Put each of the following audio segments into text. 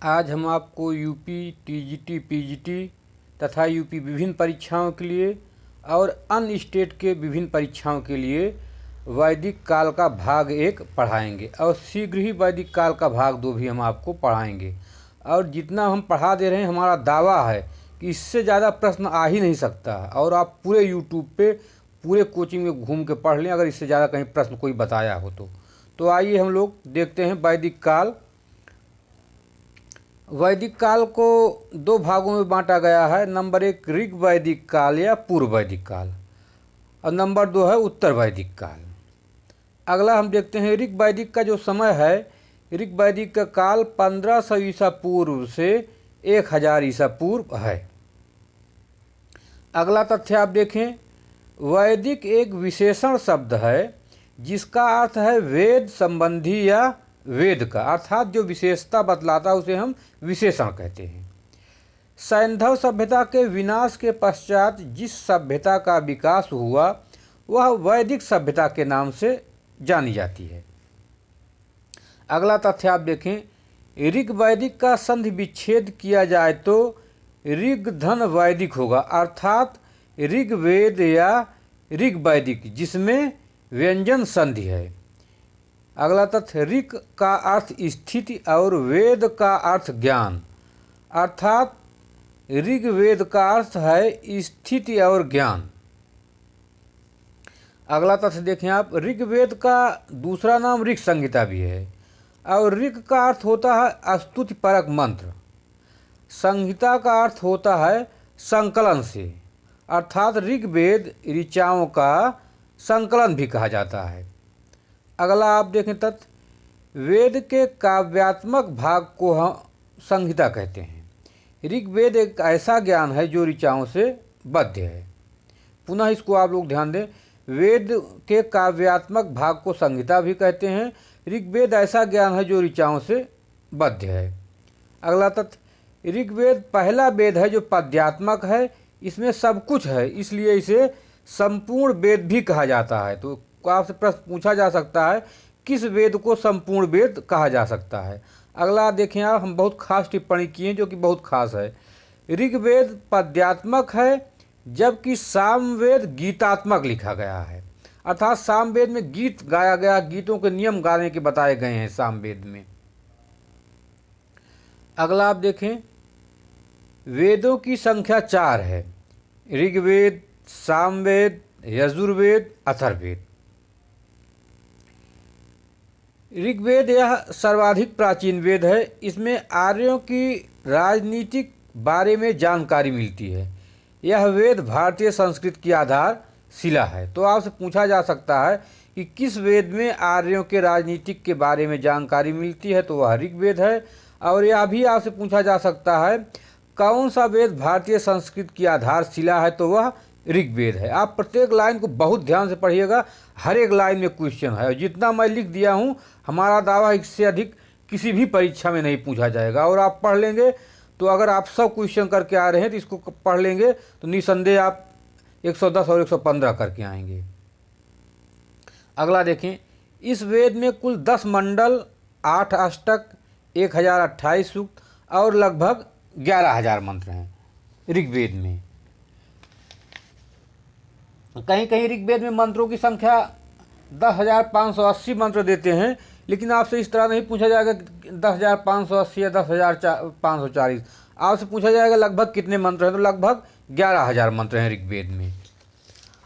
आज हम आपको यूपी, टीजीटी, पीजीटी तथा यूपी विभिन्न परीक्षाओं के लिए और अन्य स्टेट के विभिन्न परीक्षाओं के लिए वैदिक काल का भाग 1 पढ़ाएंगे और शीघ्र ही वैदिक काल का भाग 2 भी हम आपको पढ़ाएंगे। और जितना हम पढ़ा दे रहे हैं, हमारा दावा है कि इससे ज़्यादा प्रश्न आ ही नहीं सकता। और आप पूरे यूट्यूब पे पूरे कोचिंग में घूम के पढ़ लें, अगर इससे ज़्यादा कहीं प्रश्न कोई बताया हो तो आइए हम लोग देखते हैं वैदिक काल। वैदिक काल को 2 भागों में बांटा गया है। नंबर 1 ऋग वैदिक काल या पूर्व वैदिक काल, और नंबर 2 है उत्तर वैदिक काल। अगला हम देखते हैं ऋग वैदिक का जो समय है, ऋग वैदिक का काल 1500 ईसा पूर्व से 1000 ईसा पूर्व है। अगला तथ्य आप देखें, वैदिक एक विशेषण शब्द है जिसका अर्थ है वेद संबंधी या वेद का, अर्थात जो विशेषता बतलाता है उसे हम विशेषण कहते हैं। सैंधव सभ्यता के विनाश के पश्चात जिस सभ्यता का विकास हुआ वह वैदिक सभ्यता के नाम से जानी जाती है। अगला तथ्य आप देखें, ऋग वैदिक का संधि विच्छेद किया जाए तो ऋग धन वैदिक होगा, अर्थात ऋग्वेद या ऋग वैदिक जिसमें व्यंजन संधि है। अगला तथ्य, ऋग का अर्थ स्थिति और वेद का अर्थ ज्ञान, अर्थात ऋग्वेद का अर्थ है स्थिति और ज्ञान। अगला तथ्य देखें आप, ऋग्वेद का दूसरा नाम ऋग संहिता भी है और ऋग का अर्थ होता है स्तुति परक मंत्र। संहिता का अर्थ होता है संकलन से, अर्थात ऋग्वेद ऋचाओं का संकलन भी कहा जाता है। अगला आप देखें तथ्य, वेद के काव्यात्मक भाग को हम संहिता कहते हैं। ऋग्वेद एक ऐसा ज्ञान है जो ऋचाओं से बद्ध है। पुनः इसको आप लोग ध्यान दें, वेद के काव्यात्मक भाग को संहिता भी कहते हैं। ऋग्वेद ऐसा ज्ञान है जो ऋचाओं से बद्ध है। अगला तथ्य, ऋग्वेद पहला वेद है जो पद्यात्मक है, इसमें सब कुछ है, इसलिए इसे संपूर्ण वेद भी कहा जाता है। तो आपसे प्रश्न पूछा जा सकता है किस वेद को संपूर्ण वेद कहा जा सकता है। अगला देखें आप, हम बहुत खास टिप्पणी की है जो कि बहुत खास है। ऋग्वेद पद्यात्मक है जबकि सामवेद गीतात्मक लिखा गया है, अर्थात सामवेद में गीत गाया गया, गीतों के नियम गाने के बताए गए हैं सामवेद में। अगला आप देखें, वेदों की संख्या 4 है, ऋग्वेद, सामवेद, यजुर्वेद, अथर्ववेद। ऋग्वेद यह सर्वाधिक प्राचीन वेद है। इसमें आर्यों की राजनीतिक बारे में जानकारी मिलती है। यह वेद भारतीय संस्कृति की आधारशिला है। तो आपसे पूछा जा सकता है कि किस वेद में आर्यों के राजनीतिक के बारे में जानकारी मिलती है, तो वह ऋग्वेद है। और यह भी आपसे पूछा जा सकता है कौन सा वेद भारतीय संस्कृति की आधारशिला है, तो वह ऋग्वेद है। आप प्रत्येक लाइन को बहुत ध्यान से पढ़िएगा, हर एक लाइन में क्वेश्चन है और जितना मैं लिख दिया हूँ हमारा दावा इससे अधिक किसी भी परीक्षा में नहीं पूछा जाएगा। और आप पढ़ लेंगे तो अगर आप सब क्वेश्चन करके आ रहे हैं तो इसको पढ़ लेंगे तो निसंदेह आप 110 और 115 करके आएंगे। अगला देखें, इस वेद में कुल 10 मंडल, 8 अष्टक, 1028 सूक्त और लगभग 11000 मंत्र हैं ऋग्वेद में। कहीं कहीं ऋग्वेद में मंत्रों की संख्या 10,580 मंत्र देते हैं, लेकिन आपसे इस तरह नहीं पूछा जाएगा 10,580 या 10,540। आपसे पूछा जाएगा लगभग कितने मंत्र हैं, तो लगभग 11,000 मंत्र हैं ऋग्वेद में।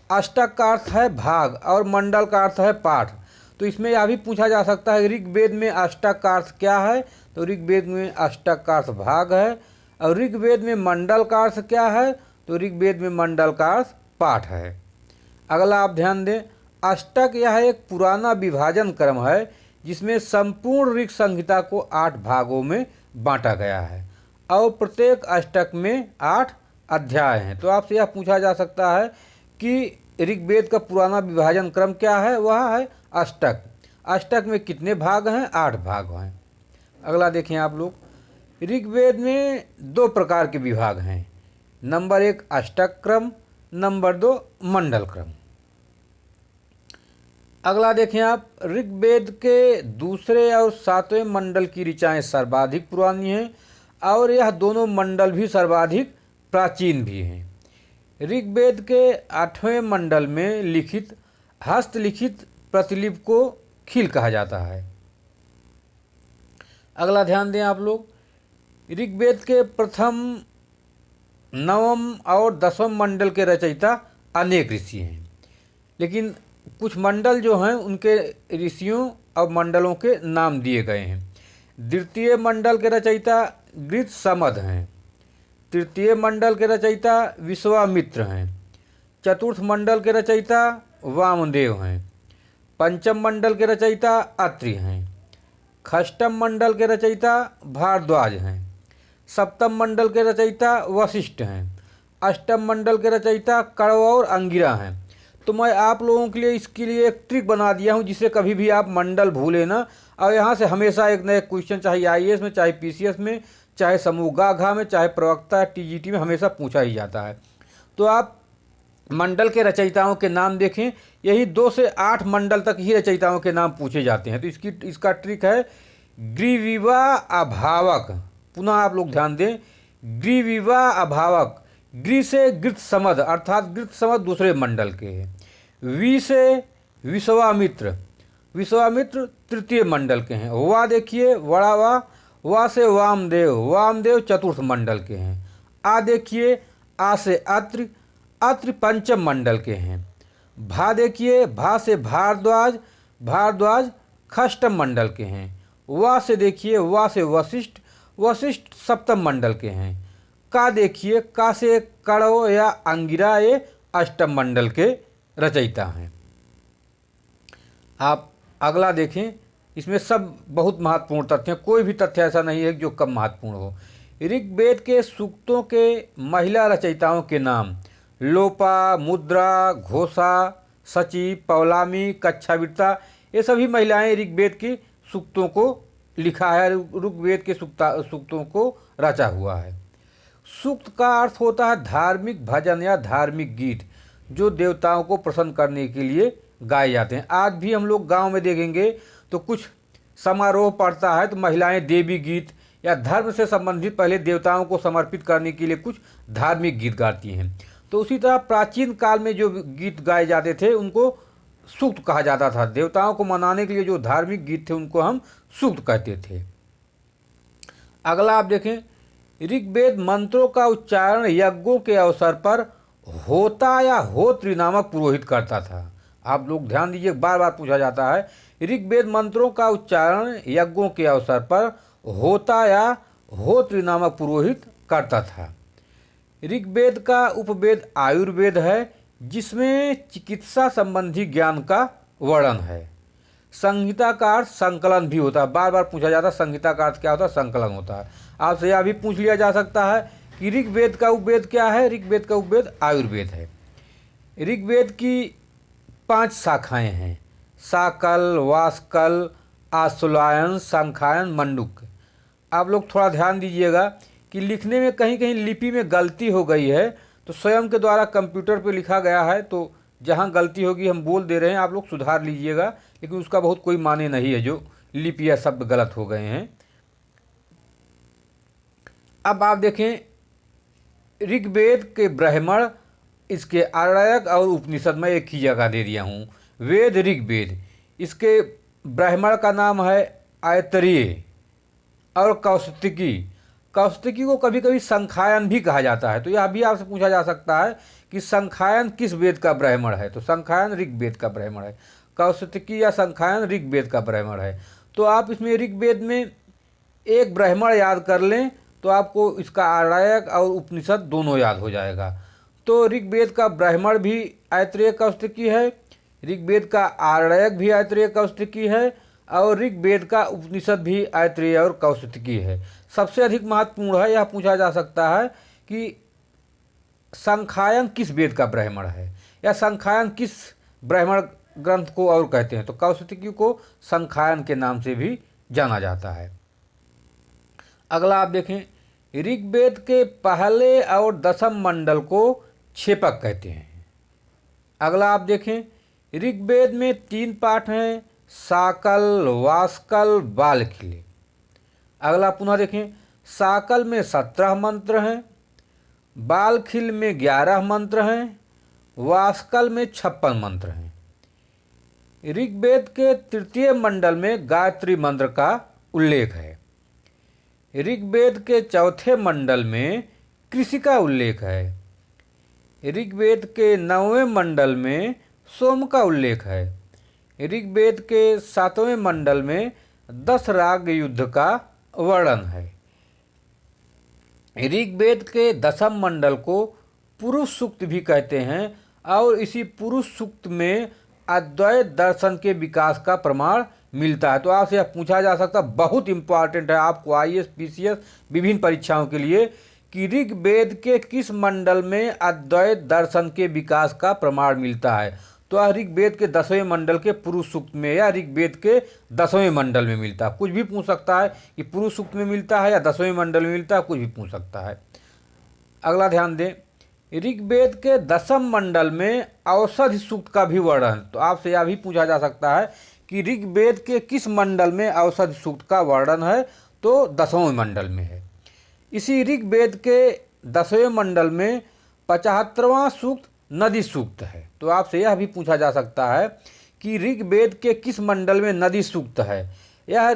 अष्टक का अर्थ है भाग और मंडल का अर्थ है पाठ। तो इसमें यह भी पूछा जा सकता है ऋग्वेद में अष्टक का अर्थ क्या है, तो ऋग्वेद में अष्टक का अर्थ भाग है। और ऋग्वेद में मंडल का अर्थ क्या है, तो ऋग्वेद में मंडल का अर्थ पाठ है। अगला आप ध्यान दें, अष्टक यह एक पुराना विभाजन क्रम है जिसमें संपूर्ण ऋग संहिता को 8 भागों में बांटा गया है और प्रत्येक अष्टक में 8 अध्याय हैं। तो आपसे यह पूछा जा सकता है कि ऋग्वेद का पुराना विभाजन क्रम क्या है, वह है अष्टक। अष्टक में कितने भाग हैं, 8 भाग हैं। अगला देखें आप लोग, ऋग्वेद में 2 प्रकार के विभाग हैं। नंबर 1 अष्टक क्रम, नंबर 2 मंडल क्रम। अगला देखें आप, ऋग्वेद के दूसरे और सातवें मंडल की ऋचाएँ सर्वाधिक पुरानी हैं और यह दोनों मंडल भी सर्वाधिक प्राचीन भी हैं। ऋग्वेद के 8वें मंडल में लिखित हस्तलिखित प्रतिलिपि को खील कहा जाता है। अगला ध्यान दें आप लोग, ऋग्वेद के प्रथम, नवम और 10वें मंडल के रचयिता अनेक ऋषि हैं, लेकिन कुछ मंडल जो हैं उनके ऋषियों और मंडलों के नाम दिए गए हैं। द्वितीय मंडल के रचयिता गृत्समद हैं, तृतीय मंडल के रचयिता विश्वामित्र हैं, चतुर्थ मंडल के रचयिता वामदेव हैं, पंचम मंडल के रचयिता अत्रि हैं, षष्ठम मंडल के रचयिता भारद्वाज हैं, सप्तम मंडल के रचयिता वशिष्ठ हैं, अष्टम मंडल के रचयिता कण्व और अंगिरा हैं। तो मैं आप लोगों के लिए इसके लिए एक ट्रिक बना दिया हूं, जिससे कभी भी आप मंडल भूलें ना, और यहाँ से हमेशा एक नए क्वेश्चन, चाहे आईएएस में, चाहे पीसीएस में, चाहे समूह गा में, चाहे प्रवक्ता टीजीटी में, हमेशा पूछा ही जाता है। तो आप मंडल के रचयिताओं के नाम देखें, यही 2 से 8 मंडल तक ही रचयिताओं के नाम पूछे जाते हैं। तो इसका ट्रिक है ग्रीविवा अभावक। पुनः आप लोग ध्यान दें, ग्रीविवा अभावक। ग्री से गृत्समद अर्थात गृत्समद दूसरे मंडल के हैं। वी से विश्वामित्र, विश्वामित्र तृतीय मंडल के हैं। वा देखिए बड़ा वा से वामदेव, वामदेव चतुर्थ मंडल के हैं। आ देखिए, आ से अत्रि, अत्रि पंचम मंडल के हैं। भा देखिए, भा से भारद्वाज, भारद्वाज षष्ठम मंडल के हैं। वा से देखिए, वा से वशिष्ठ, वशिष्ठ सप्तम मंडल के हैं। का देखिए, का से कण्व या अंगिरा, ये अष्टम मंडल के रचयिता हैं। आप अगला देखें, इसमें सब बहुत महत्वपूर्ण तथ्य हैं, कोई भी तथ्य ऐसा नहीं है जो कम महत्वपूर्ण हो। ऋग्वेद के सूक्तों के महिला रचयिताओं के नाम लोपा, मुद्रा, घोषा, सची, पौलामी, कच्छाविर्ता, ये सभी महिलाएं ऋग्वेद के सूक्तों को लिखा है, ऋग्वेद के सूक्तों को रचा हुआ है। सूक्त का अर्थ होता है धार्मिक भजन या धार्मिक गीत, जो देवताओं को प्रसन्न करने के लिए गाए जाते हैं। आज भी हम लोग गांव में देखेंगे तो कुछ समारोह पड़ता है तो महिलाएं देवी गीत या धर्म से संबंधित पहले देवताओं को समर्पित करने के लिए कुछ धार्मिक गीत गाती हैं। तो उसी तरह प्राचीन काल में जो गीत गाए जाते थे उनको सूक्त कहा जाता था। देवताओं को मनाने के लिए जो धार्मिक गीत थे उनको हम सूक्त कहते थे। अगला आप देखें, ऋग्वेद मंत्रों का उच्चारण यज्ञों के अवसर पर होता या होत्र नामक पुरोहित करता था। आप लोग ध्यान दीजिए, बार बार पूछा जाता है, ऋग्वेद मंत्रों का उच्चारण यज्ञों के अवसर पर होता या होत्र नामक पुरोहित करता था। ऋग्वेद का उपवेद आयुर्वेद है, जिसमें चिकित्सा संबंधी ज्ञान का वर्णन है। संहिता का अर्थ संकलन भी होता है, बार बार पूछा जाता है संहिता का अर्थ क्या होता है, संकलन होता है। आपसे यह भी पूछ लिया जा सकता है कि ऋग्वेद का उपवेद क्या है। ऋग्वेद का उपवेद आयुर्वेद है। ऋग्वेद की 5 शाखाएं हैं, साकल, वासकल, आश्वलायन, सांख्यायन, मंडूक। आप लोग थोड़ा ध्यान दीजिएगा कि लिखने में कहीं कहीं लिपि में गलती हो गई है, तो स्वयं के द्वारा कंप्यूटर पे लिखा गया है, तो जहाँ गलती होगी हम बोल दे रहे हैं, आप लोग सुधार लीजिएगा, लेकिन उसका बहुत कोई माने नहीं है जो लिपि या शब्द गलत हो गए हैं। अब आप देखें, ऋग्वेद के ब्राह्मण, इसके आरण्यक और उपनिषद में एक ही जगह दे दिया हूँ। वेद ऋग्वेद, इसके ब्राह्मण का नाम है ऐतरेय और कौशिकी। कौशिकी को कभी कभी संख्यायन भी कहा जाता है। तो यह भी आपसे पूछा जा सकता है कि संख्यायन किस वेद का ब्राह्मण है। तो संख्यायन ऋग्वेद का ब्राह्मण है, कौशिकी या संख्यायन ऋग्वेद का ब्राह्मण है। तो आप इसमें ऋग्वेद में एक ब्राह्मण याद कर लें तो आपको इसका आरण्यक और उपनिषद दोनों याद हो जाएगा। तो ऋग्वेद का ब्राह्मण भी ऐतरेय कौशिकी है, ऋग्वेद का आरण्यक भी ऐतरेय कौशिकी है, और ऋग्वेद का उपनिषद भी ऐतरेय और कौशिकी है। सबसे अधिक महत्वपूर्ण है, यह पूछा जा सकता है कि संख्यायन किस वेद का ब्राह्मण है, या संख्यायन किस ब्राह्मण ग्रंथ को और कहते हैं। तो कौशिकी को संख्यायन के नाम से भी जाना जाता है। अगला आप देखें, ऋग्वेद के पहले और 10वें मंडल को क्षेपक कहते हैं। अगला आप देखें, ऋग्वेद में 3 पाठ हैं, साकल, वास्कल, बालखिल। अगला पुनः देखें, साकल में 17 मंत्र हैं, बालखिल में 11 मंत्र हैं, वास्कल में 56 मंत्र हैं। ऋग्वेद के 3 मंडल में गायत्री मंत्र का उल्लेख है। ऋग्वेद के 4 मंडल में कृषि का उल्लेख है। ऋग्वेद के 9वें मंडल में सोम का उल्लेख है। ऋग्वेद के 7वें मंडल में 10 राग युद्ध का वर्णन है। ऋग्वेद के 10वें मंडल को पुरुष सूक्त भी कहते हैं और इसी पुरुष सूक्त में अद्वैत दर्शन के विकास का प्रमाण मिलता है। तो आपसे यह पूछा जा सकता है, बहुत इंपॉर्टेंट है आपको आईएएस, पीसीएस विभिन्न परीक्षाओं के लिए, कि ऋग्वेद के किस मंडल में अद्वैत दर्शन के विकास का प्रमाण मिलता है। तो ऋग्वेद के 10वें मंडल के पुरुष सूक्त में या ऋग्वेद के 10वें मंडल में मिलता है। कुछ भी पूछ सकता है कि पुरुष सूक्त में मिलता है या 10वें मंडल में मिलता है, कुछ भी पूछ सकता है। अगला ध्यान दें, ऋग्वेद के 10वें मंडल में औषधि सूक्त का भी वर्णन। तो आपसे यह भी पूछा जा सकता है कि ऋग्वेद के किस मंडल में औषधि सूक्त का वर्णन है, तो 10वें मंडल में है। इसी ऋग्वेद के 10वें मंडल में 75वां सूक्त नदी सूक्त है। तो आपसे यह भी पूछा जा सकता है कि ऋग्वेद के किस मंडल में नदी सूक्त है। यह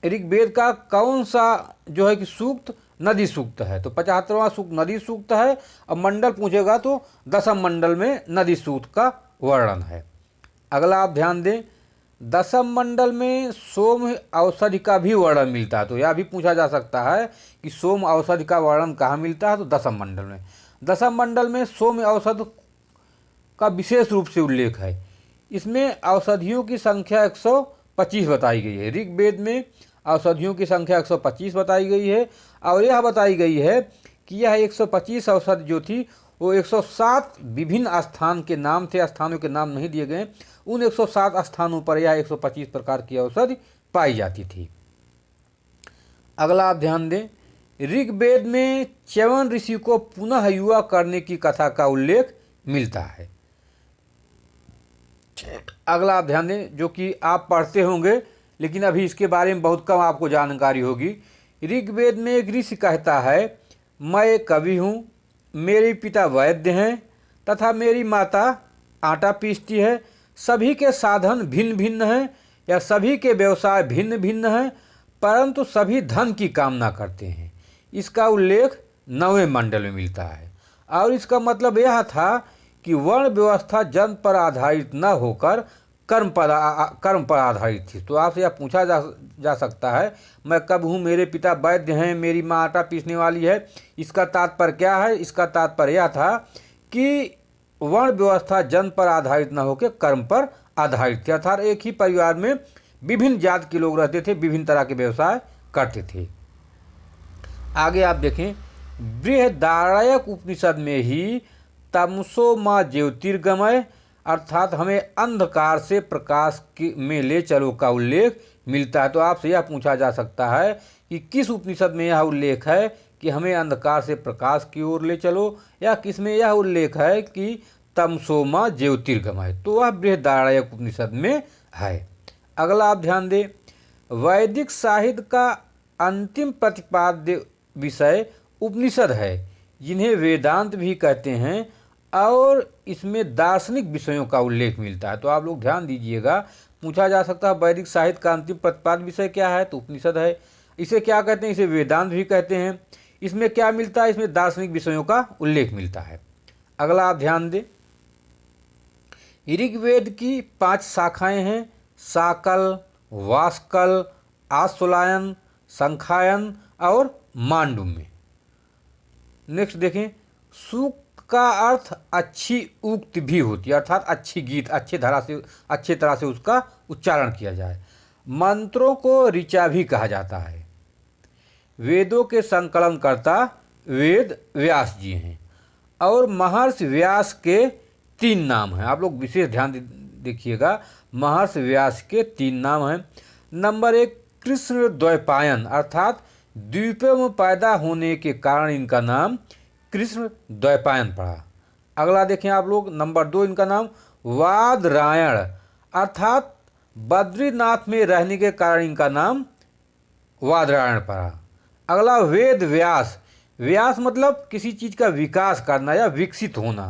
ऋग्वेद का कौन सा जो है कि सूक्त नदी सूक्त है। तो 75वां सूक्त नदी सूक्त है। अब मंडल पूछेगा तो 10वें मंडल में नदी सूक्त का वर्णन है। अगला आप ध्यान दें, 10वें मंडल में सोम औषधि का भी वर्णन मिलता है। तो यह भी पूछा जा सकता है कि सोम औषधि का वर्णन कहाँ मिलता है, तो 10वें मंडल में। 10वें मंडल में सोम औषधि का विशेष रूप से उल्लेख है। इसमें औषधियों की संख्या 125 बताई गई है। ऋग्वेद में औषधियों की संख्या 125 बताई गई है और यह बताई गई है कि यह 125 औषधि जो थी वो 107 विभिन्न स्थान के नाम थे, स्थानों के नाम नहीं दिए गए। उन 107 स्थानों पर यह 125 प्रकार की औषधि पाई जाती थी। अगला आप ध्यान दें, ऋग्वेद में च्यवन ऋषि को पुनः युवा करने की कथा का उल्लेख मिलता है। अगला आप ध्यान दें, जो कि आप पढ़ते होंगे लेकिन अभी इसके बारे में बहुत कम आपको जानकारी होगी। ऋग्वेद में एक ऋषि कहता है, मैं एक कवि हूँ, मेरे पिता वैद्य हैं तथा मेरी माता आटा पीसती है। सभी के साधन भिन्न भिन्न हैं या सभी के व्यवसाय भिन्न भिन्न हैं, परंतु सभी धन की कामना करते हैं। इसका उल्लेख 9वें मंडल में मिलता है और इसका मतलब यह था कि वर्ण व्यवस्था जन्म पर आधारित न होकर कर्म पर आधारित थी। तो आपसे यह पूछा जा सकता है, मैं कब हूँ, मेरे पिता वैद्य हैं, मेरी माँ आटा पीसने वाली है। इसका तात्पर्य क्या है? इसका तात्पर्य यह था कि वर्ण व्यवस्था जन्म पर आधारित न होकर कर्म पर आधारित थी। अर्थात एक ही परिवार में विभिन्न जात के लोग रहते थे, विभिन्न तरह के व्यवसाय करते थे। आगे आप देखें, बृहदारण्यक उपनिषद में ही तमसो मा ज्योतिर्गमय अर्थात हमें अंधकार से प्रकाश में ले चलो का उल्लेख मिलता है। तो आपसे यह पूछा जा सकता है कि किस उपनिषद में यह उल्लेख है कि हमें अंधकार से प्रकाश की ओर ले चलो, या किस में यह उल्लेख है कि तमसो मा ज्योतिर्गमय। तो वह बृहदारण्यक उपनिषद में है। अगला आप ध्यान दें, वैदिक साहित्य का अंतिम प्रतिपाद्य विषय उपनिषद है, जिन्हें वेदांत भी कहते हैं, और इसमें दार्शनिक विषयों का उल्लेख मिलता है। तो आप लोग ध्यान दीजिएगा, पूछा जा सकता है वैदिक साहित्य का अंतिम प्रतिपाद्य विषय क्या है, तो उपनिषद है। इसे क्या कहते हैं? इसे वेदांत भी कहते हैं। इसमें क्या मिलता है? इसमें दार्शनिक विषयों का उल्लेख मिलता है। अगला आप ध्यान दें, ऋग्वेद की 5 शाखाएं हैं, साकल, वास्कल, आश्वलायन, संखायन और मांडुम्य। नेक्स्ट देखें, सूक्त का अर्थ अच्छी उक्त भी होती है, अर्थात अच्छी गीत, अच्छे तरह से उसका उच्चारण किया जाए। मंत्रों को ऋचा भी कहा जाता है। वेदों के संकलनकर्ता वेद व्यास जी हैं और महर्षि व्यास के 3 नाम हैं। आप लोग विशेष ध्यान देखिएगा, महर्षि व्यास के 3 नाम हैं। नंबर 1, कृष्ण द्वैपायन अर्थात द्वीपों में पैदा होने के कारण इनका नाम कृष्ण द्वैपायन पड़ा। अगला देखें आप लोग, नंबर 2 इनका नाम वादरायण अर्थात बद्रीनाथ में रहने के कारण इनका नाम वादरायण पड़ा। अगला वेद व्यास। व्यास मतलब किसी चीज़ का विकास करना या विकसित होना,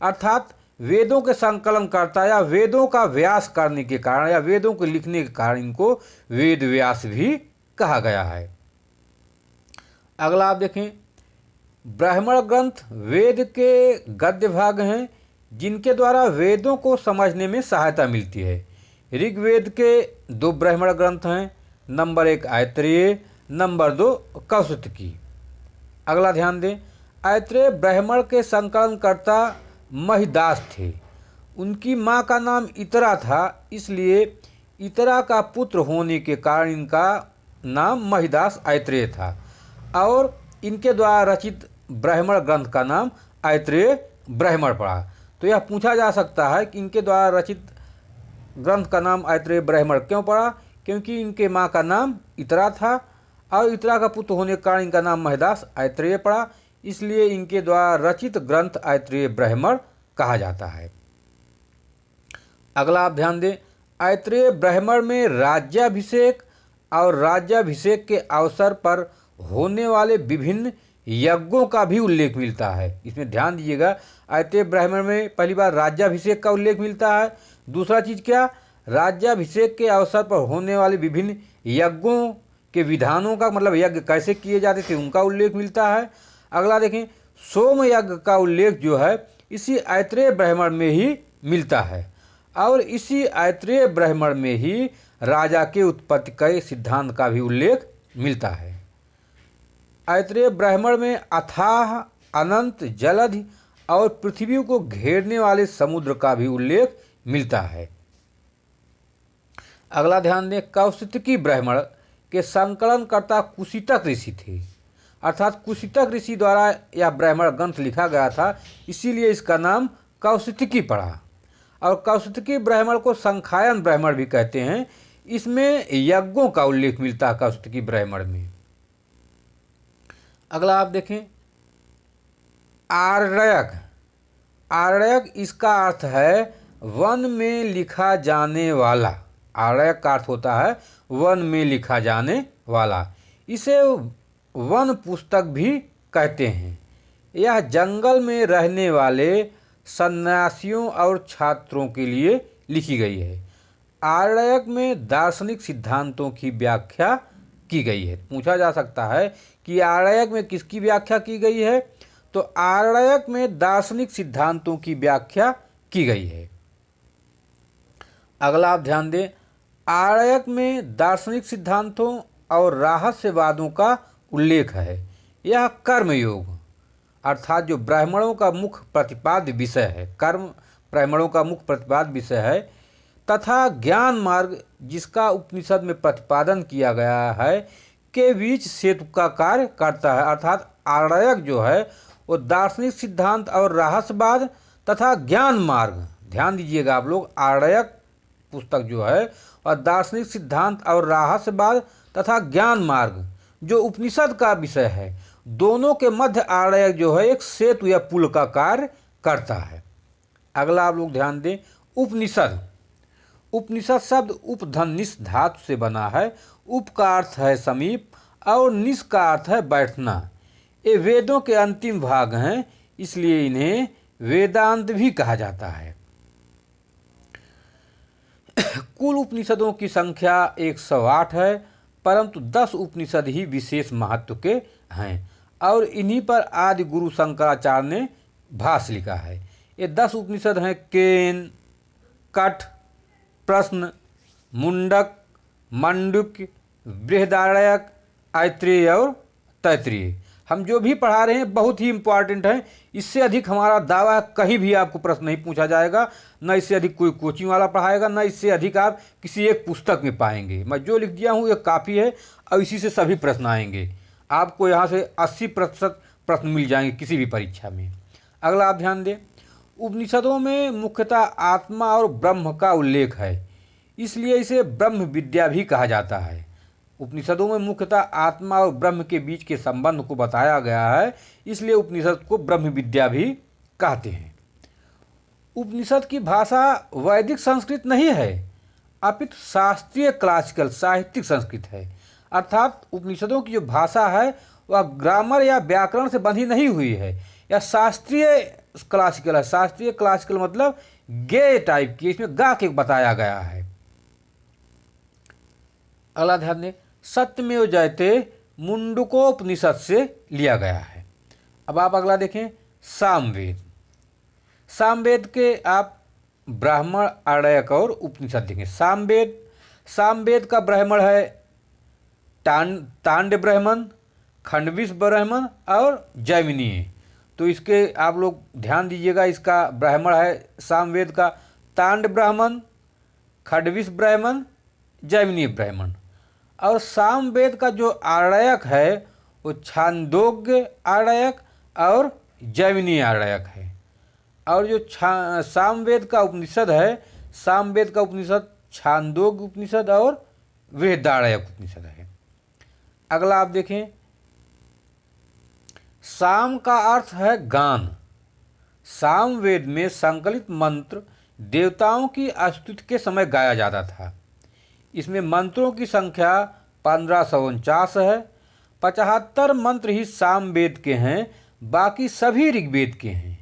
अर्थात वेदों के संकलन करता या वेदों का व्यास करने के कारण या वेदों को लिखने के कारण इनको वेद व्यास भी कहा गया है। अगला आप देखें, ब्राह्मण ग्रंथ वेद के गद्य भाग हैं जिनके द्वारा वेदों को समझने में सहायता मिलती है। ऋग्वेद के 2 ब्राह्मण ग्रंथ हैं, नंबर 1 ऐत्रेय, नंबर 2 कौशिकी। अगला ध्यान दें, ऐत्रेय ब्राह्मण के संकलनकर्ता महिदास थे। उनकी माँ का नाम इतरा था, इसलिए इतरा का पुत्र होने के कारण इनका नाम महिदास ऐत्रेय था और इनके द्वारा रचित ब्राह्मण ग्रंथ का नाम ऐत्रेय ब्राह्मण पड़ा। तो यह पूछा जा सकता है कि इनके द्वारा रचित ग्रंथ का नाम ऐत्रेय ब्राह्मण क्यों पड़ा, क्योंकि इनके माँ का नाम इतरा था और इतरा का पुत्र होने के कारण इनका नाम महिदास ऐत्रेय पड़ा, इसलिए इनके द्वारा रचित ग्रंथ ऐत्रेय ब्राह्मण कहा जाता है। अगला आप ध्यान दें, ऐत्रेय ब्राह्मण में राज्याभिषेक और राज्याभिषेक के अवसर पर होने वाले विभिन्न यज्ञों का भी उल्लेख मिलता है। इसमें ध्यान दीजिएगा, ऐत्रेय ब्राह्मण में पहली बार राज्याभिषेक का उल्लेख मिलता है। दूसरा चीज़ क्या, राज्याभिषेक के अवसर पर होने वाले विभिन्न यज्ञों के विधानों का, मतलब यज्ञ कैसे किए जाते थे उनका उल्लेख मिलता है। अगला देखें, सोम यज्ञ का उल्लेख जो है इसी ऐत्रेय ब्राह्मण में ही मिलता है और इसी ऐत्रेय ब्राह्मण में ही राजा के उत्पत्ति के सिद्धांत का भी उल्लेख मिलता है। ऐत्रेय ब्राह्मण में अथाह अनंत जलधि और पृथ्वी को घेरने वाले समुद्र का भी उल्लेख मिलता है। अगला ध्यान दें, कौशिकी ब्राह्मण के संकलनकर्ता कुशितक ऋषि थे, अर्थात कुशितक ऋषि द्वारा यह ब्राह्मण ग्रंथ लिखा गया था, इसीलिए इसका नाम कौशिकी पड़ा। और कौशिकी ब्राह्मण को संखायन ब्राह्मण भी कहते हैं। इसमें यज्ञों का उल्लेख मिलता है कौशिकी ब्राह्मण में। अगला आप देखें, आर्यक। आर्यक इसका अर्थ है वन में लिखा जाने वाला। आर्यक का अर्थ होता है वन में लिखा जाने वाला। इसे वन पुस्तक भी कहते हैं। यह जंगल में रहने वाले सन्यासियों और छात्रों के लिए लिखी गई है। आर्यक में दार्शनिक सिद्धांतों की व्याख्या की गई है। पूछा जा सकता है कि आर्यक में किसकी व्याख्या की गई है, तो आर्यक में दार्शनिक सिद्धांतों की व्याख्या की गई है। अगला आप ध्यान दें, आर्यक में दार्शनिक सिद्धांतों और रहस्यवादों का उल्लेख है। यह कर्मयोग अर्थात जो ब्राह्मणों का मुख्य प्रतिपाद्य विषय है, कर्म ब्राह्मणों का मुख्य प्रतिपाद्य विषय है, तथा ज्ञान मार्ग जिसका उपनिषद में प्रतिपादन किया गया है के बीच सेतु का कार्य करता है। अर्थात आर्यक जो है वो दार्शनिक सिद्धांत और रहस्यवाद तथा ज्ञान मार्ग, ध्यान दीजिएगा आप लोग, आर्यक पुस्तक जो है और दार्शनिक सिद्धांत और रहस्यवाद तथा ज्ञान मार्ग जो उपनिषद का विषय है, दोनों के मध्य आर्यक जो है एक सेतु या पुल का कार्य करता है। अगला आप लोग ध्यान दें, उपनिषद। उपनिषद शब्द उपधनिस धातु से बना है। उप का अर्थ है समीप और निस का अर्थ है बैठना। ये वेदों के अंतिम भाग हैं, इसलिए इन्हें वेदांत भी कहा जाता है। कुल उपनिषदों की संख्या 108 है, परंतु 10 उपनिषद ही विशेष महत्व के हैं और इन्हीं पर आदि गुरु शंकराचार्य ने भाष्य लिखा है। ये 10 उपनिषद हैं केन, कठ, प्रश्न, मुंडक, मांडुक्य, बृहदारण्यक, ऐत्रेय और तैत्तिरीय। हम जो भी पढ़ा रहे हैं बहुत ही इम्पॉर्टेंट है। इससे अधिक हमारा दावा कहीं भी आपको प्रश्न नहीं पूछा जाएगा, न इससे अधिक कोई कोचिंग वाला पढ़ाएगा, न इससे अधिक आप किसी एक पुस्तक में पाएंगे। मैं जो लिख दिया हूँ ये काफ़ी है और इसी से सभी प्रश्न आएंगे। आपको यहाँ से 80% प्रश्न मिल जाएंगे किसी भी परीक्षा में। अगला आप ध्यान दें, उपनिषदों में मुख्यतः आत्मा और ब्रह्म का उल्लेख है, इसलिए इसे ब्रह्म विद्या भी कहा जाता है। उपनिषदों में मुख्यतः आत्मा और ब्रह्म के बीच के संबंध को बताया गया है, इसलिए उपनिषद को ब्रह्म विद्या भी कहते हैं। उपनिषद की भाषा वैदिक संस्कृत नहीं है, अपितु शास्त्रीय क्लासिकल साहित्यिक संस्कृत है। अर्थात उपनिषदों की जो भाषा है वह ग्रामर या व्याकरण से बंधी नहीं हुई है, या शास्त्रीय क्लासिकल है। शास्त्रीय क्लासिकल मतलब गेय टाइप की, इसमें गा के बताया गया है। अगला ध्यान दें, सत्यमेव जयते मुंडकोपनिषद से लिया गया है। अब आप अगला देखें, सामवेद। सामवेद के आप ब्राह्मण, आर्यक और उपनिषद देखें। सामवेद का ब्राह्मण है तांड ब्राह्मण, खंडविश ब्राह्मण और जैमिनीय। तो इसके आप लोग ध्यान दीजिएगा, इसका ब्राह्मण है सामवेद का तांड ब्राह्मण, खंडविश ब्राह्मण, जैमिनीय ब्राह्मण। और सामवेद का जो आर्यक है वो छांदोग्य आर्यक और जैमिनीय आर्यक है। और जो सामवेद का उपनिषद है, सामवेद का उपनिषद छांदोग्य उपनिषद और वेदारण्यक उपनिषद है। अगला आप देखें, साम का अर्थ है गान। सामवेद में संकलित मंत्र देवताओं की स्तुति के समय गाया जाता था। इसमें मंत्रों की संख्या 1549 है। 75 मंत्र ही सामवेद के हैं, बाकी सभी ऋग्वेद के हैं।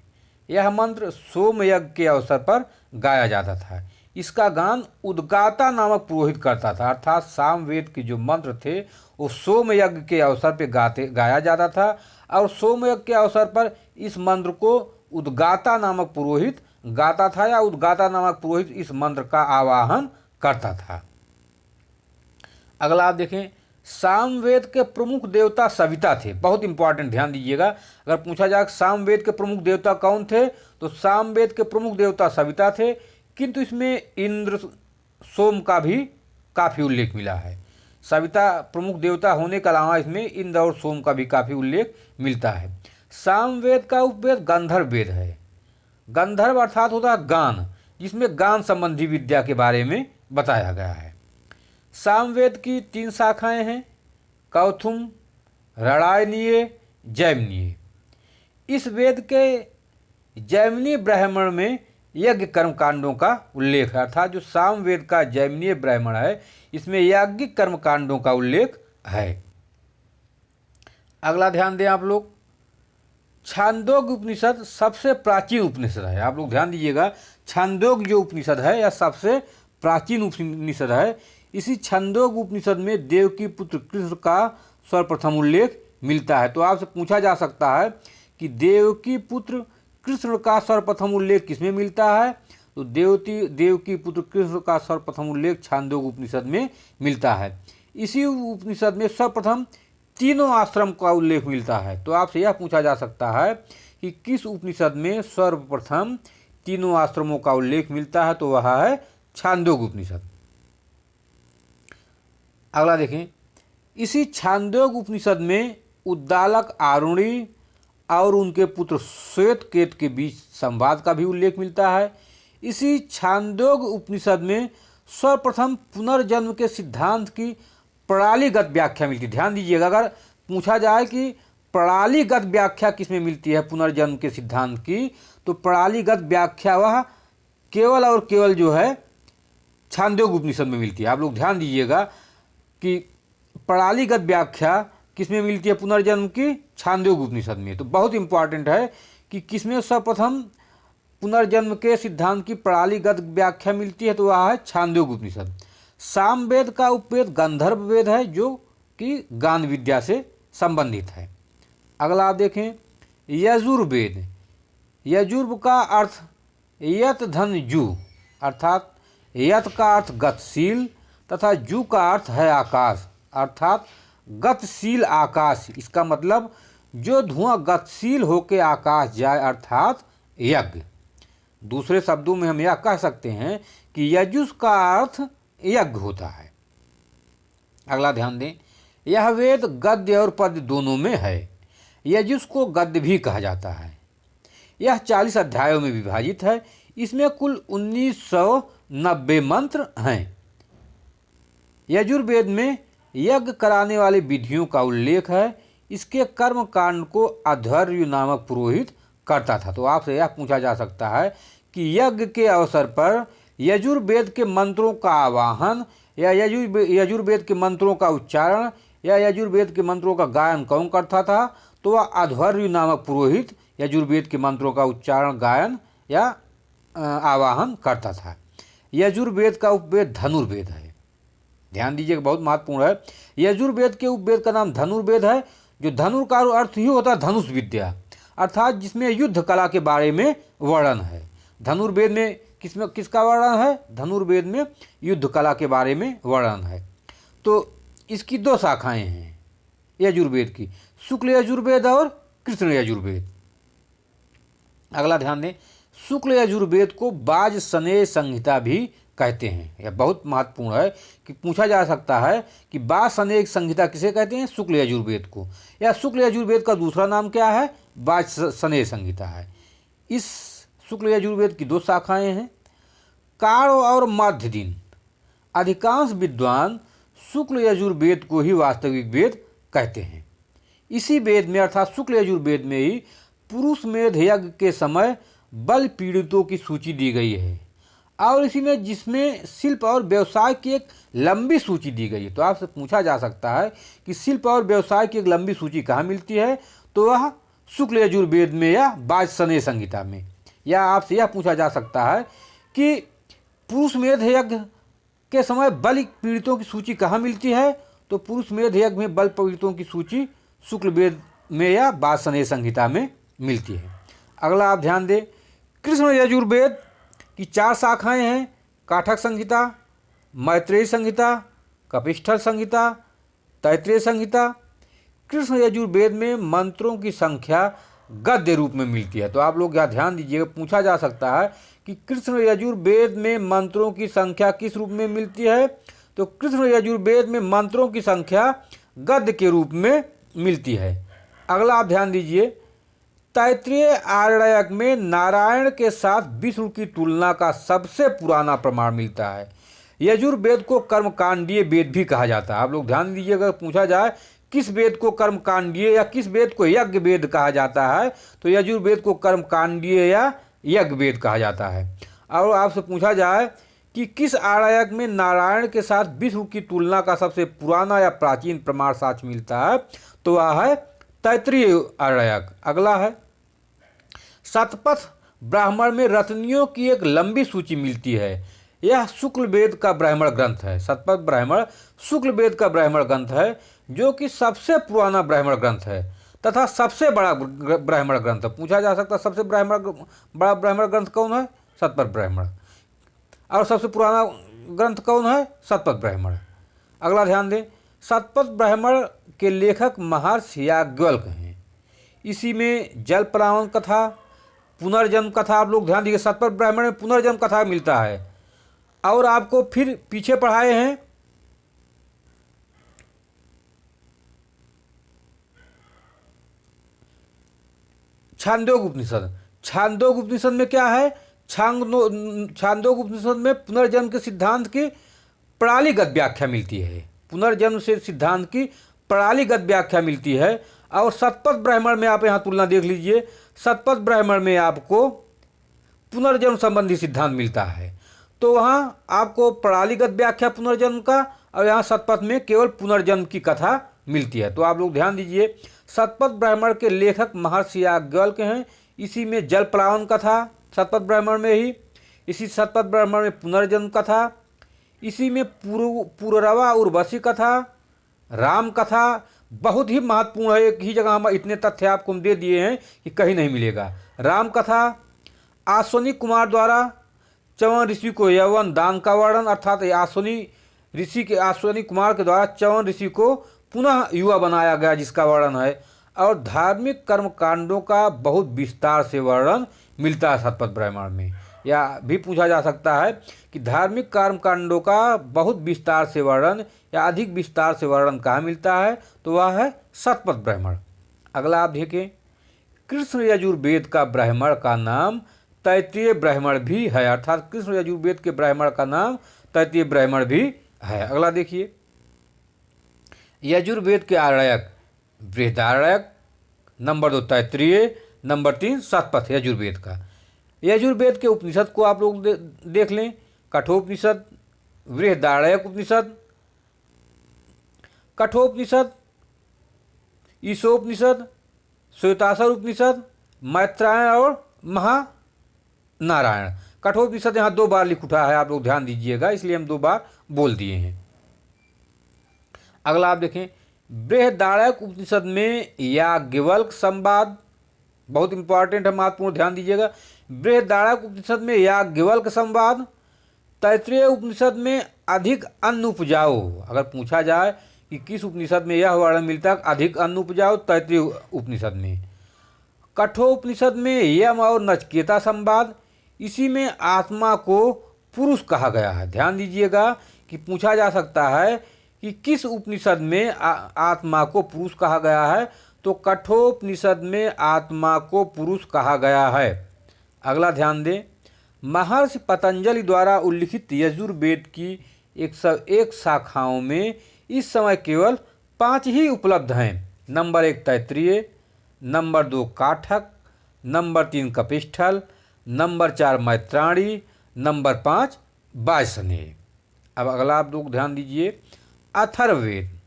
यह मंत्र सोमयज्ञ के अवसर पर गाया जाता था। इसका गान उद्गाता नामक पुरोहित करता था। अर्थात सामवेद के जो मंत्र थे वो सोमयज्ञ के अवसर पर गाया जाता था, और सोमयज्ञ के अवसर पर इस मंत्र को उद्गाता नामक पुरोहित गाता था, या उद्गाता नामक पुरोहित इस मंत्र का आवाहन करता था। अगला आप देखें, सामवेद के प्रमुख देवता सविता थे। बहुत इंपॉर्टेंट, ध्यान दीजिएगा। अगर पूछा जाए सामवेद के प्रमुख देवता कौन थे, तो सामवेद के प्रमुख देवता सविता थे, किंतु इसमें इंद्र, सोम का भी काफ़ी उल्लेख मिला है। सविता प्रमुख देवता होने के अलावा इसमें इंद्र और सोम का भी काफ़ी उल्लेख मिलता है। सामवेद का उपवेद गंधर्व वेद है। गंधर्व अर्थात होता है गान, जिसमें गान संबंधी विद्या के बारे में बताया गया है। सामवेद की 3 शाखाएं हैं, कौथुम, रणायनीय, जैमिनीय। इस वेद के जैमिनीय ब्राह्मण में यज्ञ कर्म कांडों का उल्लेख है। अर्थात जो सामवेद का जैमिनीय ब्राह्मण है, इसमें याज्ञिक कर्म कांडों का उल्लेख है। अगला ध्यान दें आप लोग, छांदोग्य उपनिषद सबसे प्राचीन उपनिषद है। आप लोग ध्यान दीजिएगा, छांदोग्य जो उपनिषद है यह सबसे प्राचीन उपनिषद है। इसी छांदोग्य उपनिषद में देवकी पुत्र कृष्ण का सर्वप्रथम उल्लेख मिलता है। तो आपसे पूछा जा सकता है कि देवकी पुत्र कृष्ण का सर्वप्रथम उल्लेख किसमें मिलता है, तो देवकी पुत्र कृष्ण का सर्वप्रथम उल्लेख छांदोग्य उपनिषद में मिलता है। इसी उपनिषद में सर्वप्रथम तीनों आश्रम का उल्लेख मिलता है। तो आपसे यह पूछा जा सकता है कि किस उपनिषद में सर्वप्रथम तीनों आश्रमों का उल्लेख मिलता है, तो वह है छांदोग्य उपनिषद। अगला देखें, इसी छांदोग्य उपनिषद में उद्दालक आरुणि और उनके पुत्र श्वेतकेतु के बीच संवाद का भी उल्लेख मिलता है। इसी छांदोग्य उपनिषद में सर्वप्रथम पुनर्जन्म के सिद्धांत की प्रणालीगत व्याख्या मिलती है। ध्यान दीजिएगा, अगर पूछा जाए कि प्रणालीगत व्याख्या किसमें मिलती है पुनर्जन्म के सिद्धांत की, तो प्रणालीगत व्याख्या वह केवल और केवल जो है छांदोग्य उपनिषद में मिलती है। आप लोग ध्यान दीजिएगा कि प्रणालीगत व्याख्या किसमें मिलती है पुनर्जन्म की, छांदोग्य उपनिषद में। तो बहुत इंपॉर्टेंट है कि किसमें सर्वप्रथम पुनर्जन्म के सिद्धांत की प्रणालीगत व्याख्या मिलती है, तो वह है छांदोग्य उपनिषद। सामवेद का उपवेद गंधर्व वेद है, जो कि गान विद्या से संबंधित है। अगला आप देखें, यजुर्वेद। यजुर्व का अर्थ यत धन जू, अर्थात यत का अर्थ गतिशील तथा जू का अर्थ है आकाश, अर्थात गतिशील आकाश। इसका मतलब जो धुआं गतिशील होकर आकाश जाए, अर्थात यज्ञ। दूसरे शब्दों में हम यह कह सकते हैं कि यजुष का अर्थ यज्ञ होता है। अगला ध्यान दें, यह वेद गद्य और पद्य दोनों में है। यजुष को गद्य भी कहा जाता है। यह 40 अध्यायों में विभाजित है। इसमें कुल 1990 मंत्र हैं। यजुर्वेद में यज्ञ कराने वाली विधियों का उल्लेख है। इसके कर्म कांड को अध्वर्यु नामक पुरोहित करता था। तो आपसे यह पूछा जा सकता है कि यज्ञ के अवसर पर यजुर्वेद के मंत्रों का आवाहन या यजुर्वेद के मंत्रों का उच्चारण या यजुर्वेद के मंत्रों का गायन कौन करता था? तो वह अध्वर्यु नामक पुरोहित यजुर्वेद के मंत्रों का उच्चारण, गायन या आवाहन करता था। यजुर्वेद का उपवेद धनुर्वेद है। ध्यान दीजिएगा, बहुत महत्वपूर्ण है। यजुर्वेद के उपवेद का नाम धनुर्वेद है। जो धनुर का अर्थ ही होता है धनुष विद्या, अर्थात जिसमें युद्ध कला के बारे में वर्णन है। धनुर्वेद में किसका वर्णन है? धनुर्वेद में युद्ध कला के बारे में वर्णन है। तो इसकी दो शाखाएं हैं यजुर्वेद की, शुक्ल यजुर्वेद और कृष्ण यजुर्वेद। अगला ध्यान दें, शुक्ल यजुर्वेद को वाजसनेय संहिता भी कहते हैं। यह बहुत महत्वपूर्ण है कि पूछा जा सकता है कि वाजसनेय संहिता किसे कहते हैं? शुक्ल यजुर्वेद को। या शुक्ल यजुर्वेद का दूसरा नाम क्या है? वाजसनेय संहिता है। इस शुक्ल यजुर्वेद की दो शाखाएं हैं, काल और मध्य दिन। अधिकांश विद्वान शुक्ल यजुर्वेद को ही वास्तविक वेद कहते हैं। इसी वेद में अर्थात शुक्ल यजुर्वेद में ही पुरुष मेध यज्ञ के समय बल पीड़ितों की सूची दी गई है और इसी में जिसमें शिल्प और व्यवसाय की एक लंबी सूची दी गई है। तो आपसे पूछा जा सकता है कि शिल्प और व्यवसाय की एक लंबी सूची कहाँ मिलती है? तो वह शुक्ल यजुर्वेद में या वाजसनेय संहिता में। या आपसे यह पूछा जा सकता है कि पुरुष मेध यज्ञ के समय बल पीड़ितों की सूची कहाँ मिलती है? तो पुरुष मेध यज्ञ में बल पीड़ितों की सूची शुक्ल वेद में या वाजसनेय संहिता में मिलती है। अगला आप ध्यान दें, कृष्ण यजुर्वेद की 4 शाखाएं हैं, काठक संहिता, मैत्रेयी संहिता, कपिस्थल संहिता, तैत्तिरीय संहिता। कृष्ण यजुर्वेद में मंत्रों की संख्या गद्य रूप में मिलती है। तो आप लोग यहाँ ध्यान दीजिएगा, पूछा जा सकता है कि कृष्ण यजुर्वेद में मंत्रों की संख्या किस रूप में मिलती है? तो कृष्ण यजुर्वेद में मंत्रों की संख्या गद्य के रूप में मिलती है। अगला आप ध्यान दीजिए, तैत्तिरीय आरण्यक में नारायण के साथ विष्णु की तुलना का सबसे पुराना प्रमाण मिलता है। यजुर्वेद को कर्मकांडीय वेद भी कहा जाता है। आप लोग ध्यान दीजिएगा, पूछा जाए किस वेद को कर्मकांडीय या किस वेद को यज्ञ वेद कहा जाता है? तो यजुर्वेद को कर्मकांडीय या यज्ञ वेद कहा जाता है। और आपसे पूछा जाए कि किस आरण्यक में नारायण के साथ विष्णु की तुलना का सबसे पुराना या प्राचीन प्रमाण साक्ष्य मिलता है? तो वह है तैत्तिरीय आरण्यक। अगला है, शतपथ ब्राह्मण में रत्नियों की एक लंबी सूची मिलती है। यह शुक्ल वेद का ब्राह्मण ग्रंथ है। शतपथ ब्राह्मण शुक्ल वेद का ब्राह्मण ग्रंथ है, जो कि सबसे पुराना ब्राह्मण ग्रंथ है तथा सबसे बड़ा ब्राह्मण ग्रंथ है। पूछा जा सकता है सबसे बड़ा ब्राह्मण ग्रंथ कौन है? शतपथ ब्राह्मण। और सबसे पुराना ग्रंथ कौन है? शतपथ ब्राह्मण। अगला ध्यान दें, शतपथ ब्राह्मण के लेखक महर्षि याज्ञवल्क्य हैं। इसी में जल प्रावन कथा, पुनर्जन्म कथा, आप लोग ध्यान दीजिए, शतपथ ब्राह्मण में पुनर्जन्म कथा मिलता है। और आपको फिर पीछे पढ़ाए हैं छांदोग्य उपनिषद। छांदोग्य उपनिषद में क्या है? छांदोग्य उपनिषद में पुनर्जन्म के सिद्धांत की प्रणालीगत व्याख्या मिलती है। पुनर्जन्म से सिद्धांत की प्रणालीगत व्याख्या मिलती है। और शतपथ ब्राह्मण में आप यहाँ तुलना देख लीजिए, शतपथ ब्राह्मण में आपको पुनर्जन्म संबंधी सिद्धांत मिलता है। तो वहाँ आपको प्रणालीगत व्याख्या पुनर्जन्म का, और यहाँ शतपथ में केवल पुनर्जन्म की कथा मिलती है। तो आप लोग ध्यान दीजिए, शतपथ ब्राह्मण के लेखक महर्षि याज्ञवल्क्य हैं। इसी में जल प्रावन कथा शतपथ ब्राह्मण में ही, इसी शतपथ ब्राह्मण में पुनर्जन्म कथा, इसी में पुररवा उर्वशी कथा, राम कथा। बहुत ही महत्वपूर्ण है, एक ही जगह हम इतने तथ्य आपको हम दे दिए हैं कि कहीं नहीं मिलेगा। राम कथा, आश्वनी कुमार द्वारा च्यवन ऋषि को यौवन दान का वर्णन, अर्थात आश्वनी कुमार के द्वारा च्यवन ऋषि को पुनः युवा बनाया गया, जिसका वर्णन है। और धार्मिक कर्मकांडों का बहुत विस्तार से वर्णन मिलता है शतपथ ब्राह्मण में। या भी पूछा जा सकता है कि धार्मिक कर्मकांडों का बहुत विस्तार से वर्णन या अधिक विस्तार से वर्णन कहाँ मिलता है? तो वह है शतपथ ब्राह्मण। अगला आप देखें, कृष्ण यजुर्वेद का ब्राह्मण का नाम तैत्तिरीय ब्राह्मण भी है, अर्थात कृष्ण यजुर्वेद के ब्राह्मण का नाम तैत्तिरीय ब्राह्मण भी है। अगला देखिए, यजुर्वेद के आरण्यक बृहदारण्यक, नंबर 2 तैत्तिरीय, नंबर 3 शतपथ यजुर्वेद का। यजुर्वेद के उपनिषद को आप लोग देख लें। कठोपनिषद, बृहदारण्यक उपनिषद, कठोपनिषद, ईशोपनिषद, श्वेताश्वर उपनिषद, मैत्रायण और महानारायण। कठोपनिषद यहाँ 2 बार लिख उठा है, आप लोग ध्यान दीजिएगा, इसलिए हम 2 बार बोल दिए हैं। अगला आप देखें, बृहदारण्यक उपनिषद में याज्ञवल्क्य संवाद, बहुत इंपॉर्टेंट है, महत्वपूर्ण, ध्यान दीजिएगा। बृहदारण्यक उपनिषद में याज्ञवल्क्य संवाद। तैत्तिरीय उपनिषद में अधिक अन्न उपजाओ, अगर पूछा जाए कि किस उपनिषद में यह वर्णन मिलता है अधिक अन्न उपजाओ, तैत्तिरीय उपनिषद में। कठोपनिषद में यम और नचिकेता संवाद, इसी में आत्मा को पुरुष कहा गया है। ध्यान दीजिएगा कि पूछा जा सकता है कि किस उपनिषद में आत्मा को पुरुष कहा गया है, तो कठोपनिषद में आत्मा को पुरुष कहा गया है। अगला ध्यान दें, महर्षि पतंजलि द्वारा उल्लिखित यजुर्वेद की 101 शाखाओं में इस समय केवल 5 ही उपलब्ध हैं। Number 1 Taittiriya, number 2 Kathaka, number 3 Kapishthala, number 4 Maitrayani, number 5 Vajasaneyi. अब अगला आप लोग ध्यान दीजिए, अथर्ववेद।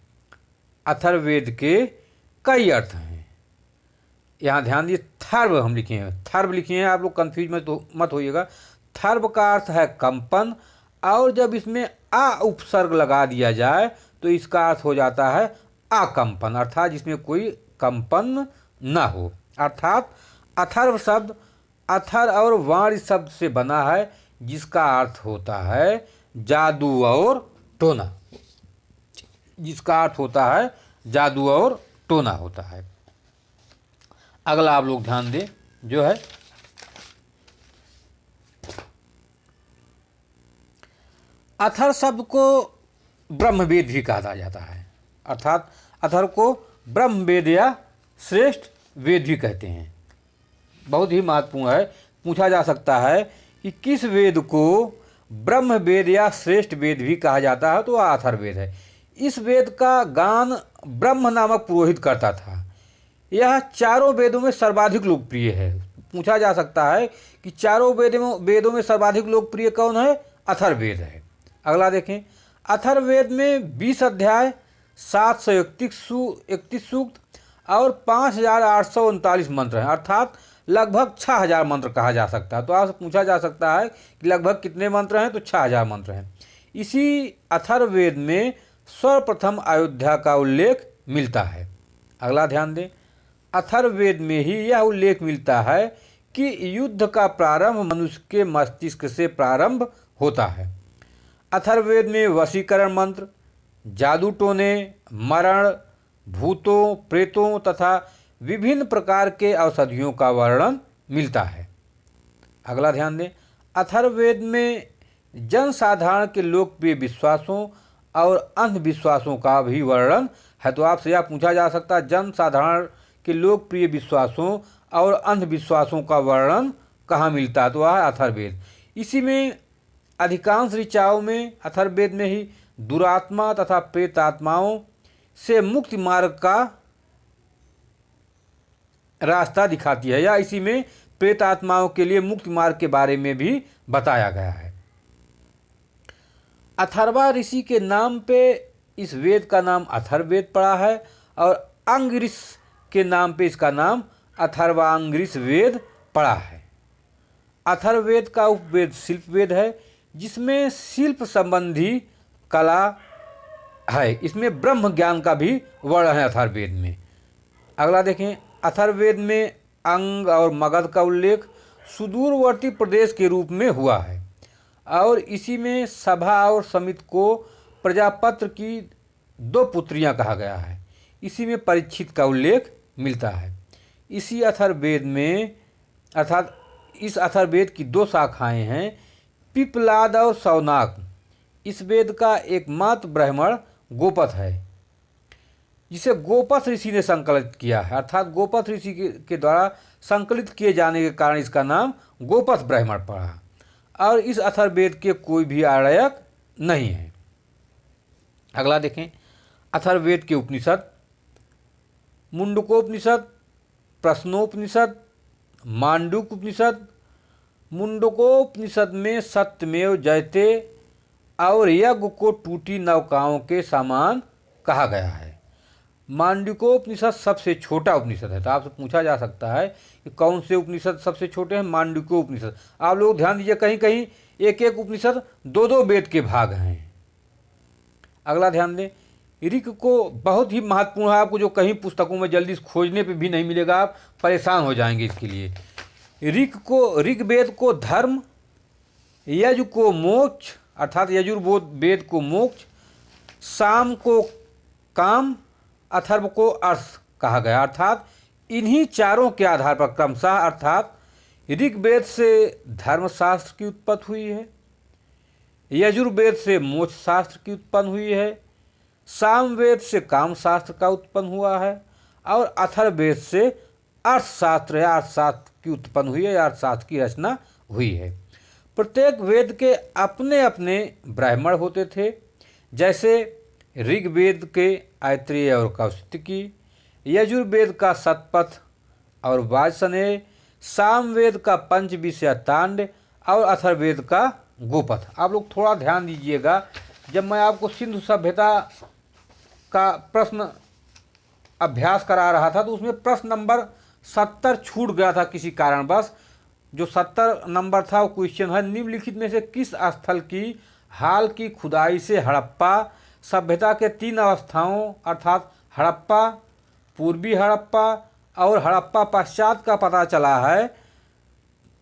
अथर्ववेद के कई अर्थ हैं, यहाँ ध्यान दीजिए, थर्व हम लिखे हैं, थर्व लिखे हैं, आप लोग कंफ्यूज मत होइएगा। थर्व का अर्थ है कंपन, और जब इसमें आ उपसर्ग लगा दिया जाए तो इसका अर्थ हो जाता है अकंपन, अर्थात जिसमें कोई कंपन न हो। अर्थात अथर्व शब्द अथर और वाण शब्द से बना है, जिसका अर्थ होता है जादू और टोना, जिसका अर्थ होता है जादू और टोना होता है। अगला आप लोग ध्यान दें, जो है अथर शब्द को ब्रह्मवेद भी कहा जाता है, अर्थात अथर को ब्रह्मवेद या श्रेष्ठ वेद भी कहते हैं। बहुत ही महत्वपूर्ण है, पूछा जा सकता है कि किस वेद को ब्रह्मवेद या श्रेष्ठ वेद भी कहा जाता है, तो वह अथर्ववेद है। इस वेद का गान ब्रह्म नामक पुरोहित करता था। यह चारों वेदों में सर्वाधिक लोकप्रिय है। पूछा जा सकता है कि चारों वेदों में सर्वाधिक लोकप्रिय कौन है? अथर्ववेद है। अगला देखें, अथर्ववेद में 20 अध्याय, 731 सूक्त और 5839 मंत्र हैं, अर्थात लगभग 6000 मंत्र कहा जा सकता है। तो आपसे पूछा जा सकता है कि लगभग कितने मंत्र हैं, तो 6000 मंत्र हैं। इसी अथर्ववेद में सर्वप्रथम अयोध्या का उल्लेख मिलता है। अगला ध्यान दें, अथर्ववेद में ही यह उल्लेख मिलता है कि युद्ध का प्रारंभ मनुष्य के मस्तिष्क से प्रारंभ होता है। अथर्ववेद में वशीकरण मंत्र, जादू टोने, मरण, भूतों, प्रेतों तथा विभिन्न प्रकार के औषधियों का वर्णन मिलता है। अगला ध्यान दें, अथर्ववेद में जनसाधारण के लोकप्रिय विश्वासों और अंधविश्वासों का भी वर्णन है। तो आपसे यह पूछा जा सकता है, जनसाधारण के लोकप्रिय विश्वासों और अंधविश्वासों का वर्णन कहाँ मिलता है? तो वह है अथर्ववेद। इसी में अधिकांश ऋचाओं में अथर्ववेद में ही दुरात्मा तथा प्रेतात्माओं से मुक्ति मार्ग का रास्ता दिखाती है, या इसी में प्रेतात्माओं के लिए मुक्ति मार्ग के बारे में भी बताया गया है। अथर्वा ऋषि के नाम पे इस वेद का नाम अथर्ववेद पड़ा है, और अंगिरिस के नाम पे इसका नाम अथर्वांगिरिस वेद पड़ा है। अथर्ववेद का उपवेद शिल्प वेद है, जिसमें शिल्प संबंधी कला है। इसमें ब्रह्म ज्ञान का भी वर्णन है अथर्ववेद में। अगला देखें, अथर्ववेद में अंग और मगध का उल्लेख सुदूरवर्ती प्रदेश के रूप में हुआ है, और इसी में सभा और समित को प्रजापत्र की 2 पुत्रियां कहा गया है। इसी में परीक्षित का उल्लेख मिलता है। इसी अथर्ववेद में, अर्थात इस अथर्ववेद की 2 शाखाएं हैं, पिप्पलाद और शौनक। इस वेद का एकमात्र ब्राह्मण गोपथ है, जिसे गोपथ ऋषि ने संकलित किया है, अर्थात गोपथ ऋषि के द्वारा संकलित किए जाने के कारण इसका नाम गोपथ ब्राह्मण पड़ा। और इस अथर्ववेद के कोई भी आरण्यक नहीं है। अगला देखें, अथर्ववेद के उपनिषद, मुंडकोपनिषद, प्रश्नोपनिषद, मांडूक उपनिषद, मुंडकोपनिषद में सत्यमेव जयते और यज्ञ को टूटी नौकाओं के समान कहा गया है। मांडुक्योपनिषद सबसे छोटा उपनिषद है। तो आपसे पूछा जा सकता है कि कौन से उपनिषद सबसे छोटे हैं। मांडुक्योपनिषद। आप लोग ध्यान दीजिए, कहीं कहीं एक एक उपनिषद दो दो वेद के भाग हैं। अगला ध्यान दें, ऋग को बहुत ही महत्वपूर्ण है, आपको जो कहीं पुस्तकों में जल्दी खोजने पे भी नहीं मिलेगा, आप परेशान हो जाएंगे इसके लिए। ऋग्वेद को धर्म, यजु को मोक्ष अर्थात यजुर्वेद को मोक्ष, साम को काम, अथर्व को अर्थ कहा गया। अर्थात इन्हीं चारों के आधार पर क्रमशः अर्थात ऋग्वेद से धर्मशास्त्र की उत्पत्ति हुई है, यजुर्वेद से मोक्ष शास्त्र की उत्पन्न हुई है, सामवेद से काम शास्त्र का उत्पन्न हुआ है और अथर्ववेद से अर्थशास्त्र या अर्थशास्त्र की उत्पन्न हुई है या अर्थशास्त्र की रचना हुई है। प्रत्येक वेद के अपने अपने ब्राह्मण होते थे, जैसे ऋग्वेद के ऐत्रेय और कौशिकी, यजुर्वेद का शतपथ और वाजसनेय, सामवेद का पंचविंशय तांड और अथर्ववेद का गोपथ। आप लोग थोड़ा ध्यान दीजिएगा, जब मैं आपको सिंधु सभ्यता का प्रश्न अभ्यास करा रहा था तो उसमें प्रश्न नंबर 70 छूट गया था किसी कारणवश। जो 70 नंबर था वो क्वेश्चन है, निम्नलिखित में से किस स्थल की हाल की खुदाई से हड़प्पा सभ्यता के 3 अवस्थाओं अर्थात हड़प्पा, पूर्वी हड़प्पा और हड़प्पा पश्चात का पता चला है।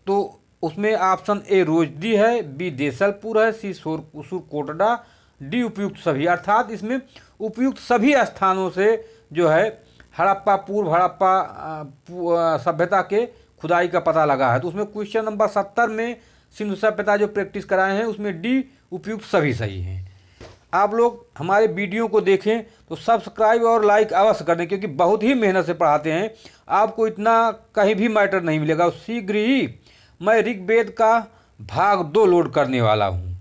तो उसमें ऑप्शन ए रोजदी है, बी देसलपुर है, सी सुरकोटड़ा, डी उपयुक्त सभी। अर्थात इसमें उपयुक्त सभी स्थानों से जो है हड़प्पा, पूर्व हड़प्पा सभ्यता के खुदाई का पता लगा है। तो उसमें क्वेश्चन नंबर 70 में सिंधु सभ्यता जो प्रैक्टिस कराए हैं उसमें डी उपयुक्त सभी सही हैं। आप लोग हमारे वीडियो को देखें तो सब्सक्राइब और लाइक अवश्य कर दें, क्योंकि बहुत ही मेहनत से पढ़ाते हैं, आपको इतना कहीं भी मैटर नहीं मिलेगा। शीघ्र ही मैं ऋग्वेद का भाग 2 लोड करने वाला हूँ।